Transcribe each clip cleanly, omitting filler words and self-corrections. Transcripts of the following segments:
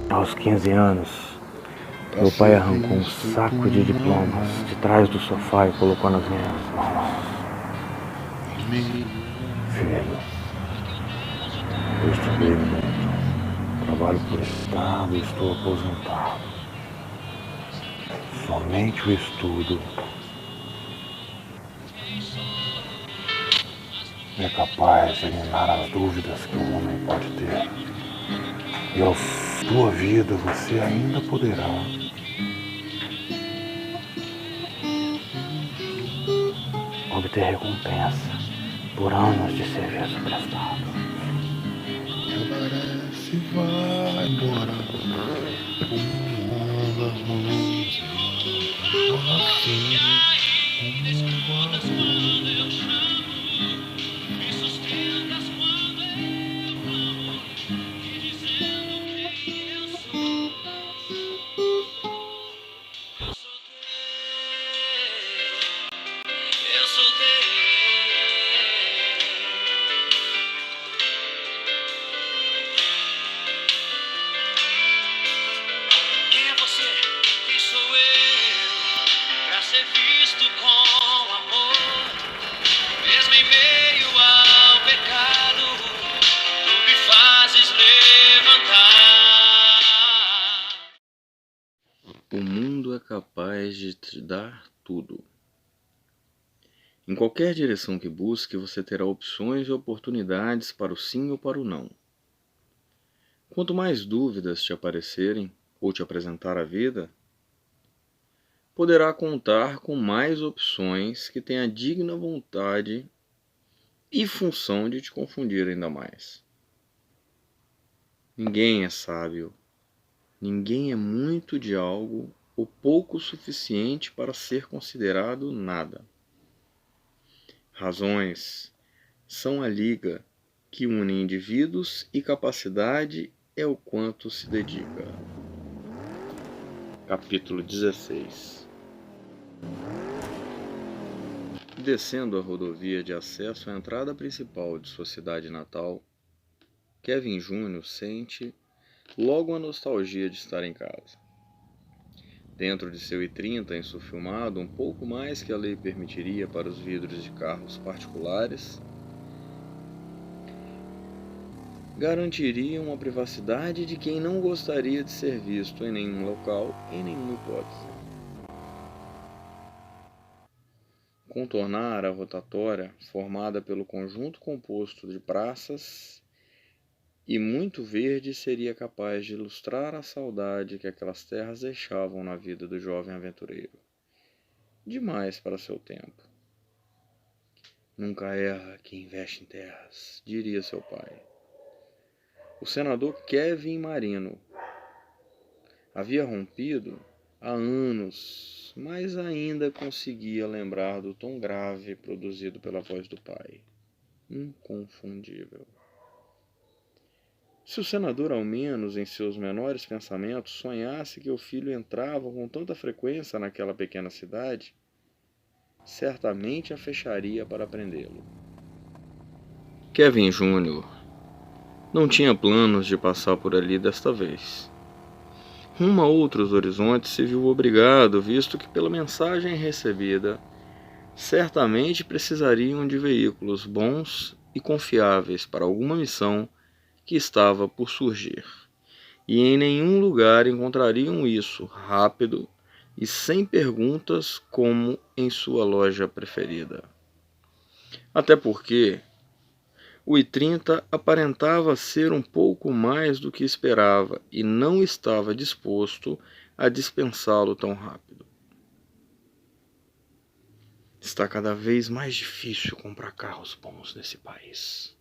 Aos 15 anos, meu pai arrancou um saco de diplomas de trás do sofá e colocou nas minhas mãos. Filho, eu estudei muito, trabalho por estado e estou aposentado. Somente o estudo é capaz de eliminar as dúvidas que um homem pode ter. E a tua vida você ainda poderá obter recompensa por anos de serviço prestado. Se vai embora, O mundo é capaz de te dar tudo. Em qualquer direção que busque, você terá opções e oportunidades para o sim ou para o não. Quanto mais dúvidas te aparecerem ou te apresentar a vida, poderá contar com mais opções que têm a digna vontade e função de te confundir ainda mais. Ninguém é sábio. Ninguém é muito de algo ou pouco o suficiente para ser considerado nada. Razões são a liga que une indivíduos e capacidade é o quanto se dedica. Capítulo 16. Descendo a rodovia de acesso à entrada principal de sua cidade natal, Kevin Jr. sente logo a nostalgia de estar em casa. Dentro de seu i30 insulfilmado, um pouco mais que a lei permitiria para os vidros de carros particulares, garantiriam a privacidade de quem não gostaria de ser visto em nenhum local, em nenhuma hipótese. Contornar a rotatória, formada pelo conjunto composto de praças e muito verde, seria capaz de ilustrar a saudade que aquelas terras deixavam na vida do jovem aventureiro. Demais para seu tempo. Nunca erra quem investe em terras, diria seu pai. O senador Kevin Marino havia rompido há anos, mas ainda conseguia lembrar do tom grave produzido pela voz do pai. Inconfundível. Se o senador, ao menos em seus menores pensamentos, sonhasse que o filho entrava com tanta frequência naquela pequena cidade, certamente a fecharia para prendê-lo. Kevin Jr. não tinha planos de passar por ali desta vez. Rumo a outros horizontes se viu obrigado, visto que pela mensagem recebida, certamente precisariam de veículos bons e confiáveis para alguma missão que estava por surgir. E em nenhum lugar encontrariam isso rápido e sem perguntas como em sua loja preferida. Até porque o i30 aparentava ser um pouco mais do que esperava e não estava disposto a dispensá-lo tão rápido. Está cada vez mais difícil comprar carros bons nesse país.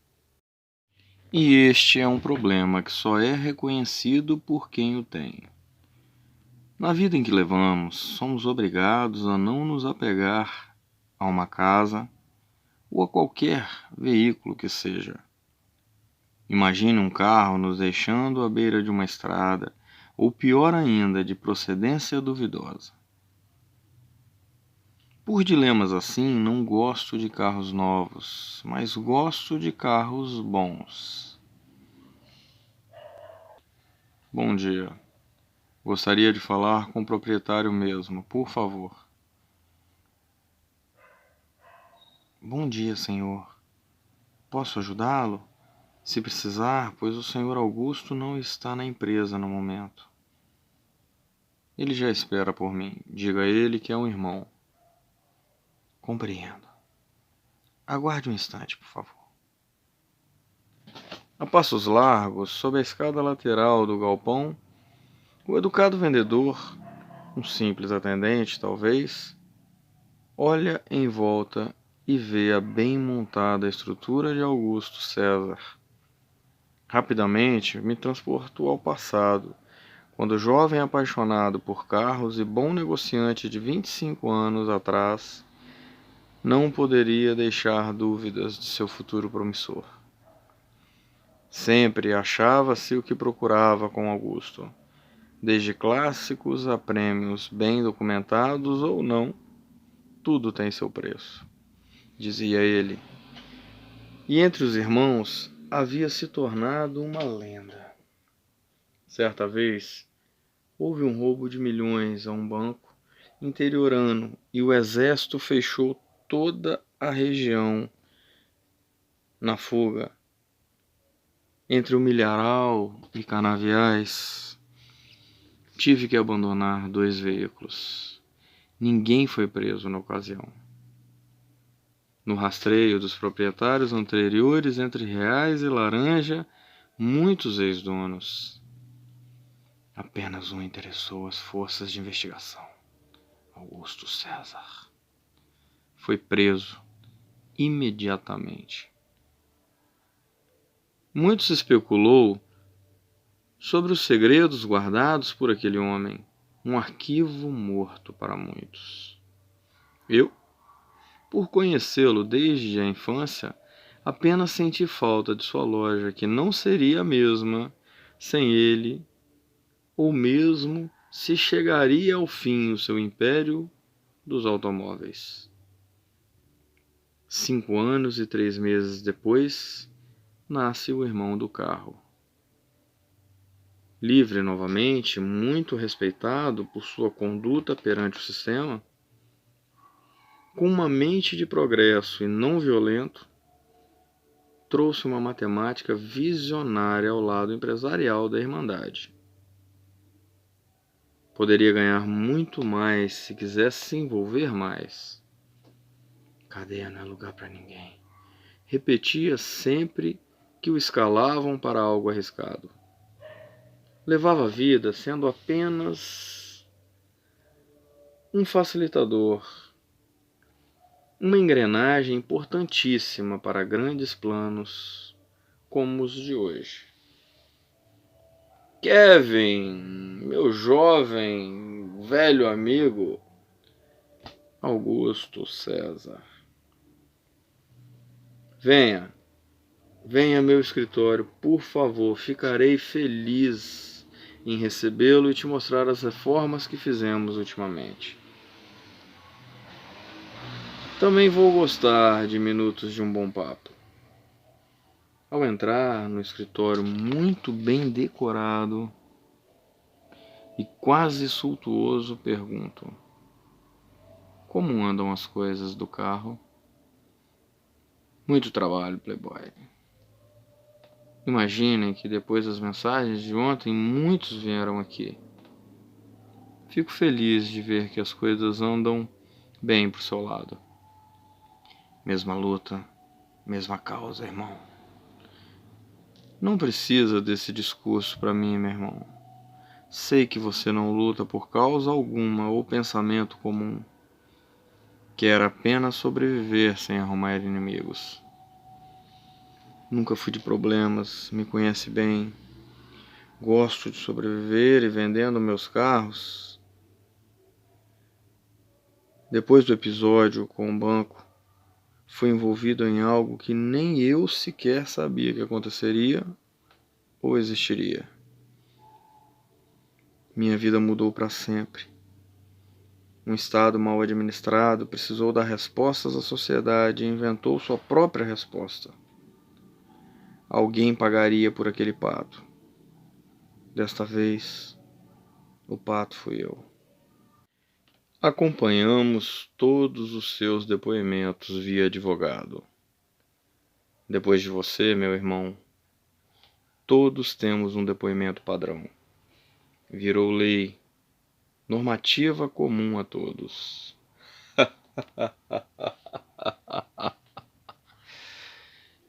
E este é um problema que só é reconhecido por quem o tem. Na vida em que levamos, somos obrigados a não nos apegar a uma casa ou a qualquer veículo que seja. Imagine um carro nos deixando à beira de uma estrada, ou pior ainda, de procedência duvidosa. Por dilemas assim, não gosto de carros novos, mas gosto de carros bons. Bom dia. Gostaria de falar com o proprietário mesmo, por favor. Bom dia, senhor. Posso ajudá-lo? Se precisar, pois o senhor Augusto não está na empresa no momento. Ele já espera por mim. Diga a ele que é um irmão. Compreendo. Aguarde um instante, por favor. A passos largos, sob a escada lateral do galpão, o educado vendedor, um simples atendente talvez, olha em volta e vê a bem montada estrutura de Augusto César. Rapidamente me transporto ao passado, quando jovem apaixonado por carros e bom negociante de 25 anos atrás, não poderia deixar dúvidas de seu futuro promissor. Sempre achava-se o que procurava com Augusto, desde clássicos a prêmios bem documentados ou não, tudo tem seu preço, dizia ele. E entre os irmãos havia se tornado uma lenda. Certa vez, houve um roubo de milhões a um banco interiorano e o exército fechou toda a região na fuga. Entre o milharal e canaviais, tive que abandonar 2 veículos. Ninguém foi preso na ocasião. No rastreio dos proprietários anteriores entre Reais e Laranja, muitos ex-donos. Apenas um interessou as forças de investigação. Augusto César. Foi preso imediatamente. Muito se especulou sobre os segredos guardados por aquele homem, um arquivo morto para muitos. Eu, por conhecê-lo desde a infância, apenas senti falta de sua loja, que não seria a mesma sem ele, ou mesmo se chegaria ao fim o seu império dos automóveis. 5 anos e 3 meses depois, nasce o irmão do carro. Livre novamente, muito respeitado por sua conduta perante o sistema, com uma mente de progresso e não violento, trouxe uma matemática visionária ao lado empresarial da Irmandade. Poderia ganhar muito mais se quisesse se envolver mais. Cadeia não é lugar para ninguém. Repetia sempre que o escalavam para algo arriscado. Levava a vida sendo apenas um facilitador, uma engrenagem importantíssima para grandes planos como os de hoje. Kevin, meu jovem, velho amigo, Augusto César. Venha ao meu escritório, por favor, ficarei feliz em recebê-lo e te mostrar as reformas que fizemos ultimamente. Também vou gostar de minutos de um bom papo. Ao entrar no escritório muito bem decorado e quase suntuoso, pergunto: como andam as coisas do carro? Muito trabalho, playboy. Imaginem que depois das mensagens de ontem, muitos vieram aqui. Fico feliz de ver que as coisas andam bem pro seu lado. Mesma luta, mesma causa, irmão. Não precisa desse discurso para mim, meu irmão. Sei que você não luta por causa alguma ou pensamento comum. Quer apenas sobreviver sem arrumar inimigos. Nunca fui de problemas, me conhece bem. Gosto de sobreviver e vendendo meus carros. Depois do episódio com o banco, fui envolvido em algo que nem eu sequer sabia que aconteceria ou existiria. Minha vida mudou para sempre. Um Estado mal administrado precisou dar respostas à sociedade e inventou sua própria resposta. Alguém pagaria por aquele pato. Desta vez, o pato fui eu. Acompanhamos todos os seus depoimentos via advogado. Depois de você, meu irmão, todos temos um depoimento padrão. Virou lei, normativa comum a todos.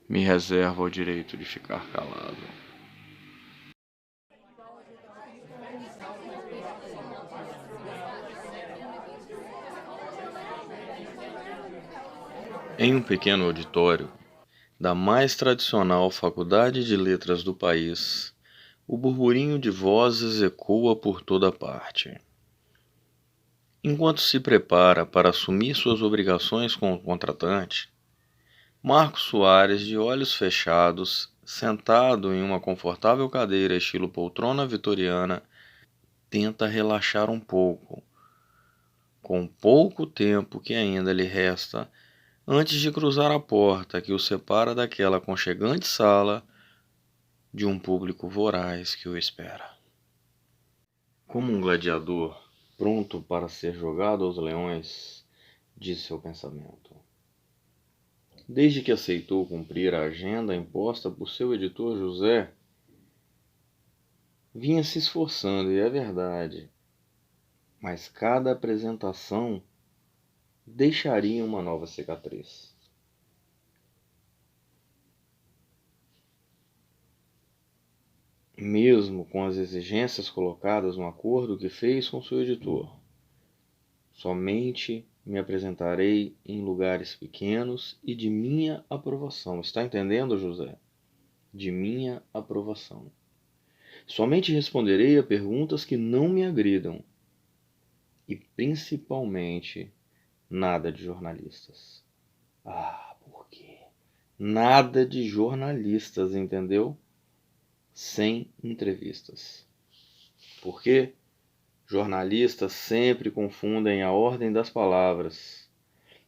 Me reservo o direito de ficar calado. Em um pequeno auditório da mais tradicional faculdade de letras do país, o burburinho de vozes ecoa por toda parte. Enquanto se prepara para assumir suas obrigações com o contratante, Marcos Soares, de olhos fechados, sentado em uma confortável cadeira estilo poltrona vitoriana, tenta relaxar um pouco, com pouco tempo que ainda lhe resta, antes de cruzar a porta que o separa daquela aconchegante sala de um público voraz que o espera. Como um gladiador pronto para ser jogado aos leões, disse seu pensamento. Desde que aceitou cumprir a agenda imposta por seu editor José, vinha se esforçando, e é verdade, mas cada apresentação deixaria uma nova cicatriz. Mesmo com as exigências colocadas no acordo que fez com seu editor, somente me apresentarei em lugares pequenos e de minha aprovação. Está entendendo, José? De minha aprovação. Somente responderei a perguntas que não me agridam. E principalmente, nada de jornalistas. Ah, por quê? Nada de jornalistas, entendeu? Sem entrevistas. Por quê? Jornalistas sempre confundem a ordem das palavras,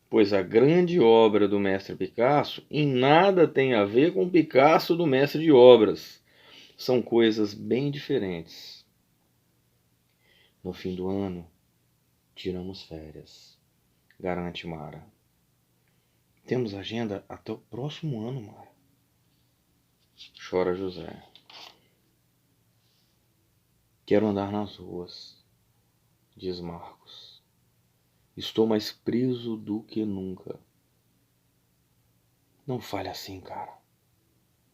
pois a grande obra do mestre Picasso em nada tem a ver com Picasso do mestre de obras. São coisas bem diferentes. No fim do ano, tiramos férias, garante Mara. Temos agenda até o próximo ano, Mara. Chora José. Quero andar nas ruas, diz Marcos. Estou mais preso do que nunca. Não fale assim, cara.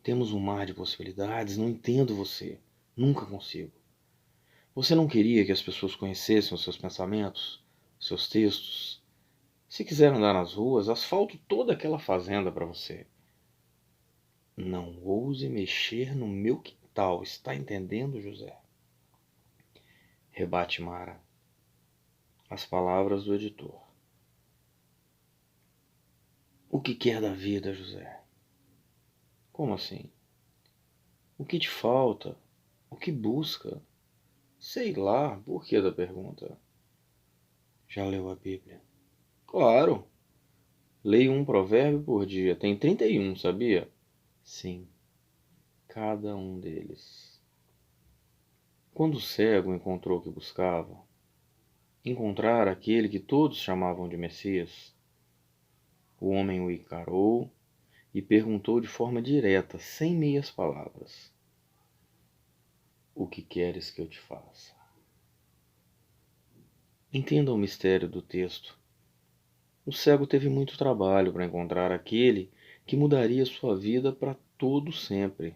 Temos um mar de possibilidades, não entendo você. Nunca consigo. Você não queria que as pessoas conhecessem os seus pensamentos, seus textos? Se quiser andar nas ruas, asfalto toda aquela fazenda para você. Não ouse mexer no meu quintal, está entendendo, José? Rebate Mara. As palavras do editor. O que quer da vida, José? Como assim? O que te falta? O que busca? Sei lá, por que da pergunta? Já leu a Bíblia? Claro. Leio um provérbio por dia. Tem 31, sabia? Sim, cada um deles. Quando o cego encontrou o que buscava, encontrar aquele que todos chamavam de Messias, o homem o encarou e perguntou de forma direta, sem meias palavras: o que queres que eu te faça? Entenda o mistério do texto. O cego teve muito trabalho para encontrar aquele que mudaria sua vida para todo sempre.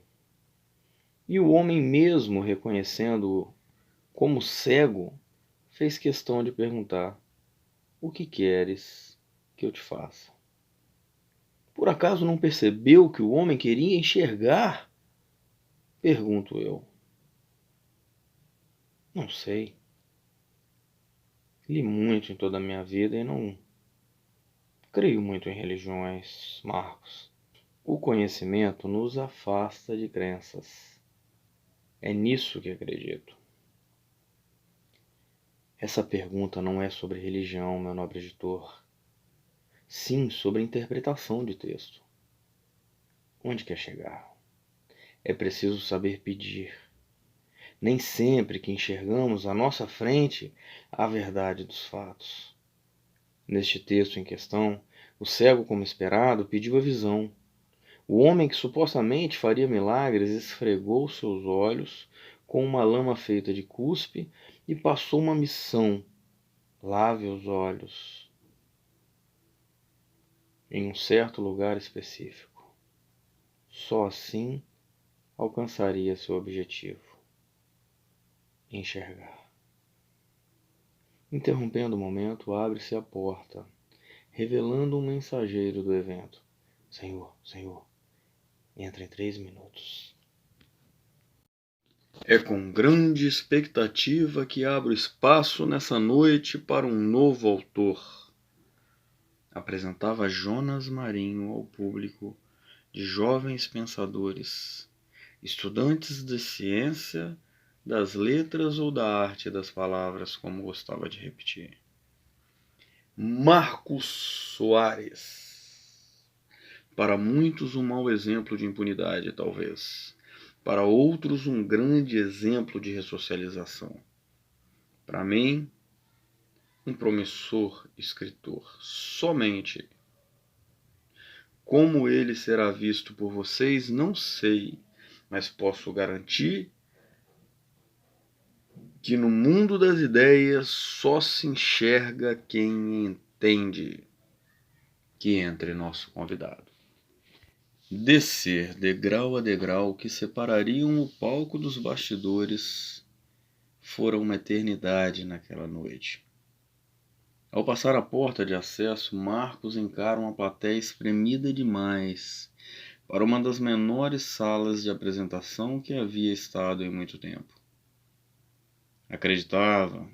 E o homem, mesmo reconhecendo-o como cego, fez questão de perguntar: o que queres que eu te faça? Por acaso não percebeu que o homem queria enxergar? Pergunto eu. Não sei. Li muito em toda a minha vida e não creio muito em religiões, Marcos. O conhecimento nos afasta de crenças. É nisso que acredito. Essa pergunta não é sobre religião, meu nobre editor. Sim, sobre interpretação de texto. Onde quer chegar? É preciso saber pedir. Nem sempre que enxergamos à nossa frente a verdade dos fatos. Neste texto em questão, o cego, como esperado, pediu a visão. O homem que supostamente faria milagres esfregou seus olhos com uma lama feita de cuspe e passou uma missão: lave os olhos em um certo lugar específico. Só assim alcançaria seu objetivo: enxergar. Interrompendo o momento, abre-se a porta, revelando um mensageiro do evento. Senhor, entra em 3 minutos. É com grande expectativa que abro espaço nessa noite para um novo autor. Apresentava Jonas Marinho ao público de jovens pensadores, estudantes de ciência, das letras ou da arte das palavras, como gostava de repetir. Marcos Soares. Para muitos um mau exemplo de impunidade, talvez. Para outros um grande exemplo de ressocialização. Para mim, um promissor escritor. Somente. Como ele será visto por vocês, não sei, mas posso garantir que no mundo das ideias só se enxerga quem entende. Que entre nosso convidado. Descer degrau a degrau que separariam o palco dos bastidores fora uma eternidade naquela noite. Ao passar a porta de acesso, Marcos encara uma plateia espremida demais para uma das menores salas de apresentação que havia estado em muito tempo. Acreditava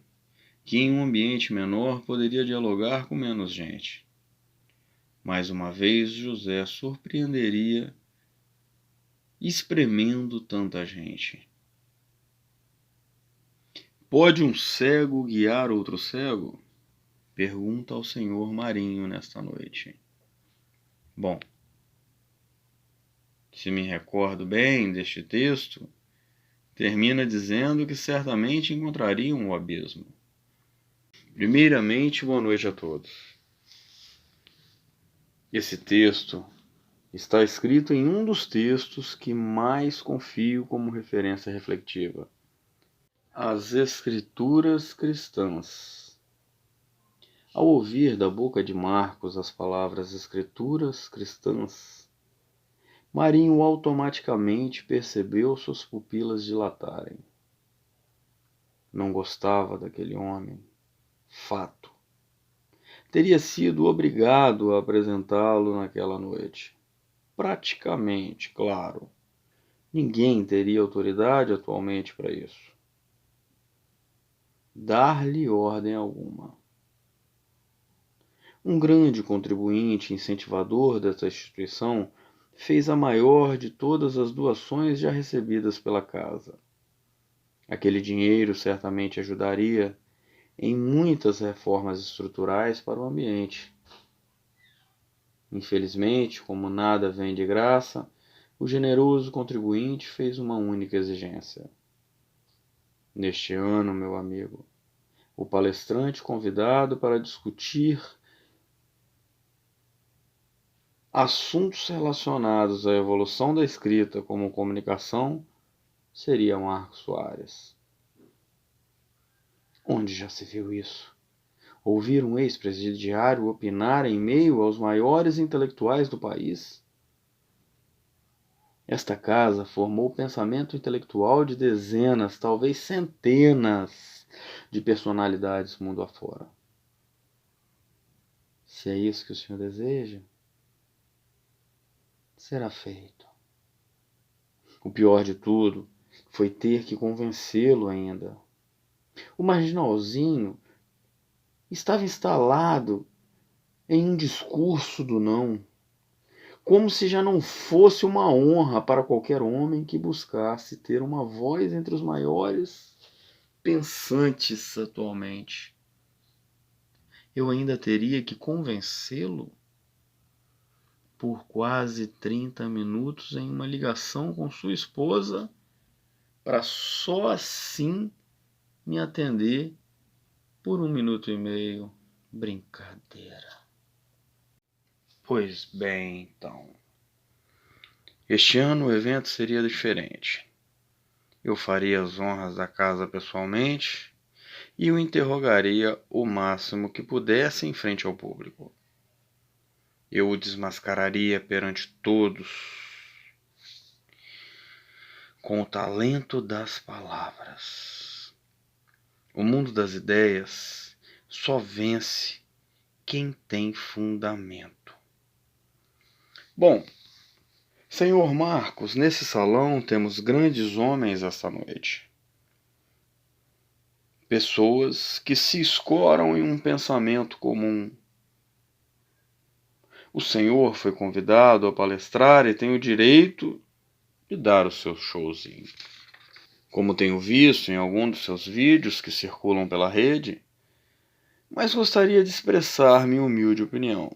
que em um ambiente menor poderia dialogar com menos gente. Mais uma vez, José surpreenderia espremendo tanta gente. Pode um cego guiar outro cego? Pergunta ao senhor Marinho nesta noite. Bom, se me recordo bem deste texto, termina dizendo que certamente encontrariam o abismo. Primeiramente, boa noite a todos. Esse texto está escrito em um dos textos que mais confio como referência reflexiva: as Escrituras cristãs. Ao ouvir da boca de Marcos as palavras Escrituras cristãs, Marinho automaticamente percebeu suas pupilas dilatarem. Não gostava daquele homem. Fato. Teria sido obrigado a apresentá-lo naquela noite. Praticamente, claro. Ninguém teria autoridade atualmente para isso. Dar-lhe ordem alguma. Um grande contribuinte incentivador dessa instituição fez a maior de todas as doações já recebidas pela casa. Aquele dinheiro certamente ajudaria em muitas reformas estruturais para o ambiente. Infelizmente, como nada vem de graça, o generoso contribuinte fez uma única exigência. Neste ano, meu amigo, o palestrante convidado para discutir assuntos relacionados à evolução da escrita como comunicação seria Marcos Soares. Onde já se viu isso? Ouvir um ex-presidiário opinar em meio aos maiores intelectuais do país? Esta casa formou o pensamento intelectual de dezenas, talvez centenas, de personalidades mundo afora. Se é isso que o senhor deseja, será feito. O pior de tudo foi ter que convencê-lo ainda. O marginalzinho estava instalado em um discurso do não, como se já não fosse uma honra para qualquer homem que buscasse ter uma voz entre os maiores pensantes atualmente. Eu ainda teria que convencê-lo por quase 30 minutos em uma ligação com sua esposa para só assim me atender por 1 minuto e meio. Brincadeira. Pois bem, então. Este ano o evento seria diferente. Eu faria as honras da casa pessoalmente e o interrogaria o máximo que pudesse em frente ao público. Eu o desmascararia perante todos com o talento das palavras. O mundo das ideias só vence quem tem fundamento. Bom, senhor Marcos, nesse salão temos grandes homens esta noite. Pessoas que se escoram em um pensamento comum. O senhor foi convidado a palestrar e tem o direito de dar o seu showzinho. Como tenho visto em algum dos seus vídeos que circulam pela rede, mas gostaria de expressar minha humilde opinião.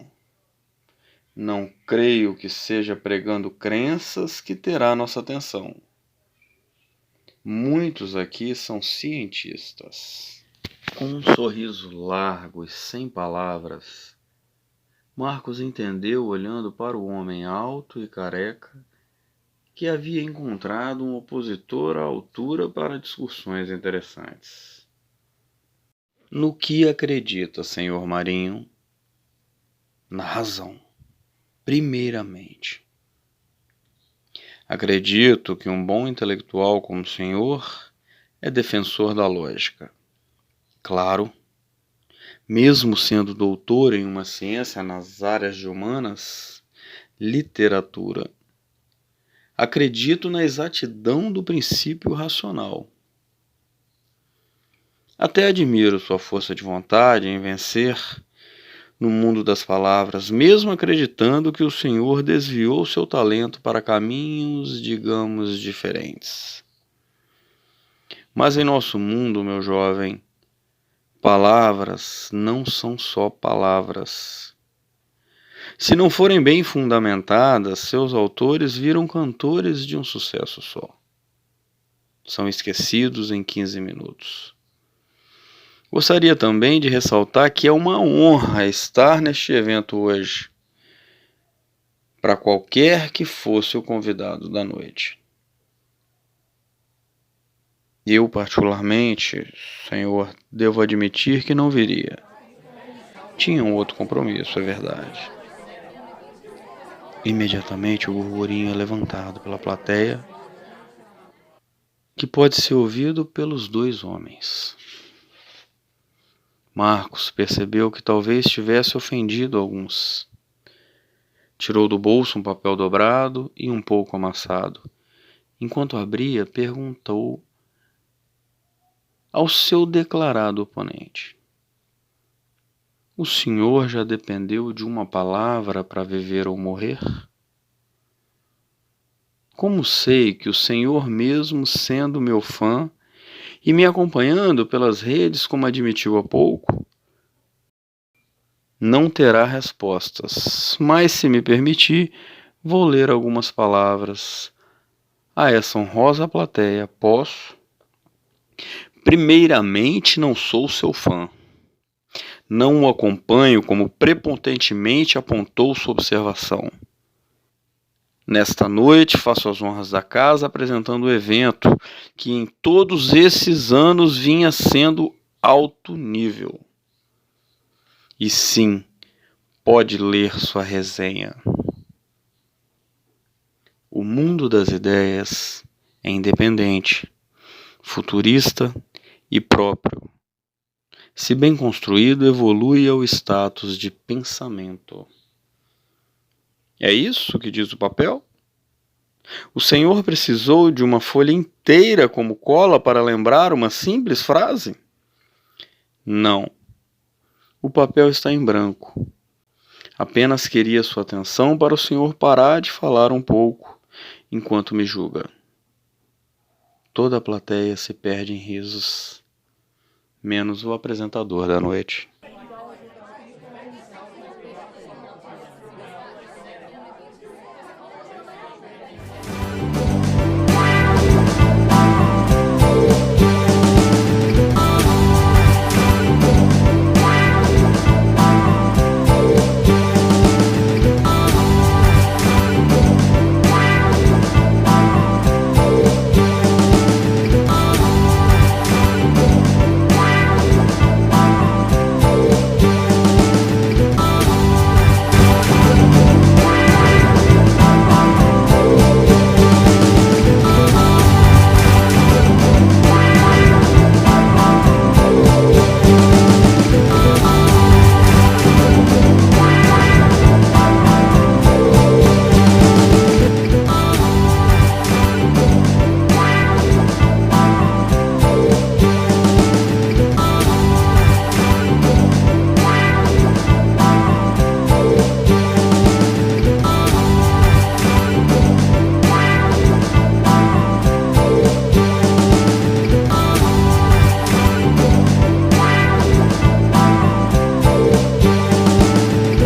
Não creio que seja pregando crenças que terá nossa atenção. Muitos aqui são cientistas. Com um sorriso largo e sem palavras, Marcos entendeu olhando para o homem alto e careca que havia encontrado um opositor à altura para discussões interessantes. No que acredita, senhor Marinho? Na razão, primeiramente. Acredito que um bom intelectual como o senhor é defensor da lógica. Claro, mesmo sendo doutor em uma ciência nas áreas de humanas, literatura, acredito na exatidão do princípio racional. Até admiro sua força de vontade em vencer no mundo das palavras, mesmo acreditando que o senhor desviou seu talento para caminhos, digamos, diferentes. Mas em nosso mundo, meu jovem, palavras não são só palavras. Se não forem bem fundamentadas, seus autores viram cantores de um sucesso só. São esquecidos em 15 minutos. Gostaria também de ressaltar que é uma honra estar neste evento hoje, para qualquer que fosse o convidado da noite. Eu, particularmente, senhor, devo admitir que não viria. Tinha um outro compromisso, é verdade. Imediatamente o burburinho é levantado pela plateia, que pode ser ouvido pelos dois homens. Marcos percebeu que talvez tivesse ofendido alguns. Tirou do bolso um papel dobrado e um pouco amassado. Enquanto abria, perguntou ao seu declarado oponente: o senhor já dependeu de uma palavra para viver ou morrer? Como sei que o senhor, mesmo sendo meu fã e me acompanhando pelas redes, como admitiu há pouco, não terá respostas, mas se me permitir, vou ler algumas palavras a essa honrosa plateia. Posso? Primeiramente, não sou seu fã. Não o acompanho como prepotentemente apontou sua observação. Nesta noite, faço as honras da casa apresentando o evento que em todos esses anos vinha sendo alto nível. E sim, pode ler sua resenha. O mundo das ideias é independente, futurista e próprio. Se bem construído, evolui ao status de pensamento. É isso que diz o papel? O senhor precisou de uma folha inteira como cola para lembrar uma simples frase? Não. O papel está em branco. Apenas queria sua atenção para o senhor parar de falar um pouco enquanto me julga. Toda a plateia se perde em risos, menos o apresentador da noite.